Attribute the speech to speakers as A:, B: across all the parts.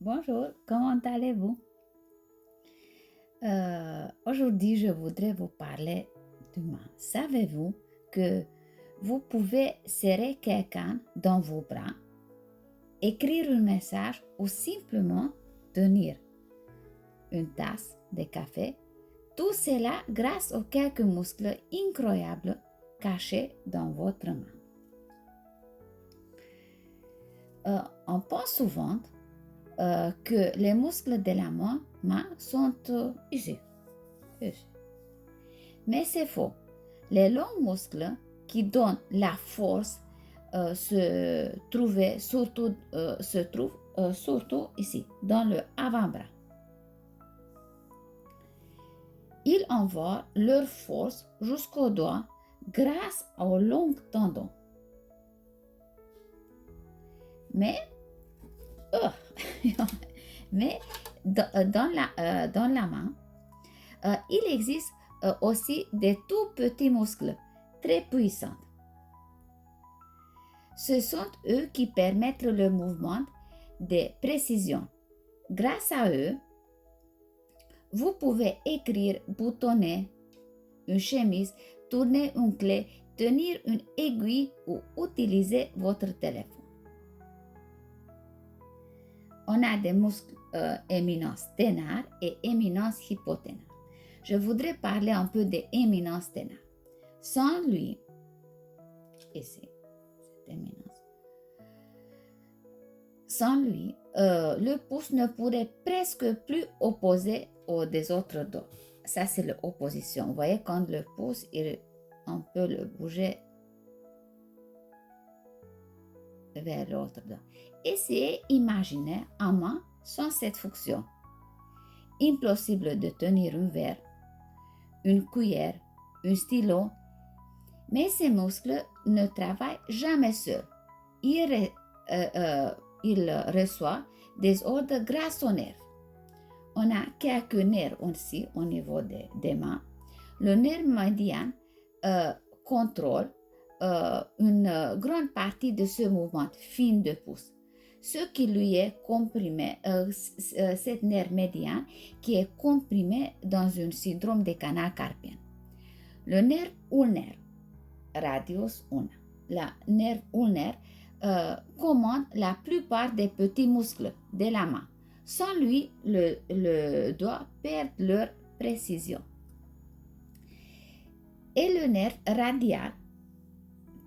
A: Bonjour, comment allez-vous? Aujourd'hui, je voudrais vous parler d'humain. Savez-vous que vous pouvez serrer quelqu'un dans vos bras, écrire un message ou simplement tenir une tasse de café? Tout cela grâce aux quelques muscles incroyables cachés dans votre main. On pense souvent que les muscles de la main sont ici. Mais c'est faux. Les longs muscles qui donnent la force se trouvent surtout ici, dans le avant-bras. Ils envoient leur force jusqu'au doigt grâce aux longs tendons. Mais Mais dans la main, il existe aussi des tout petits muscles très puissants. Ce sont eux qui permettent le mouvement de précision. Grâce à eux, vous pouvez écrire, boutonner une chemise, tourner une clé, tenir une aiguille ou utiliser votre téléphone. On a des muscles éminence ténare et éminence hypoténare. Je voudrais parler un peu de éminence ténare. Sans lui, ici, cette éminence, sans lui, le pouce ne pourrait presque plus opposer aux des autres doigts. Ça, c'est l'opposition. Vous voyez, quand le pouce, on peut le bouger vers l'autre doigt. Essayez d'imaginer un main sans cette fonction. Impossible de tenir un verre, une cuillère, un stylo, mais ces muscles ne travaillent jamais seuls. Ils reçoivent des ordres grâce aux nerfs. On a quelques nerfs aussi au niveau des mains. Le nerf médian contrôle une grande partie de ce mouvement fin de pouce. Ce qui lui est comprimé, cette nerf médian qui est comprimé dans un syndrome de canal carpien. Le nerf ulnaire, radius ulna. La nerf ulnaire commande la plupart des petits muscles de la main. Sans lui, le doigt perd leur précision. Et le nerf radial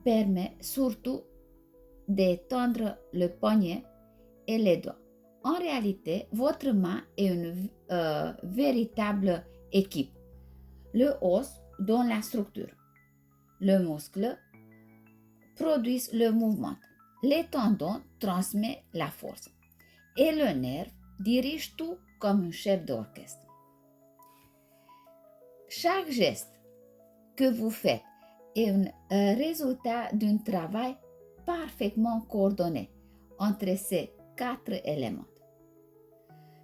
A: permet surtout d'étendre le poignet et les doigts. En réalité, votre main est une véritable équipe. Le os donne la structure. Le muscle produit le mouvement. Les tendons transmettent la force. Et le nerf dirige tout comme un chef d'orchestre. Chaque geste que vous faites est un résultat d'un travail parfaitement coordonné entre ces 4 éléments.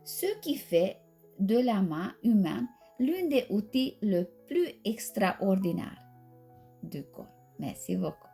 A: Ce qui fait de la main humaine l'un des outils les plus extraordinaires du corps. Merci beaucoup.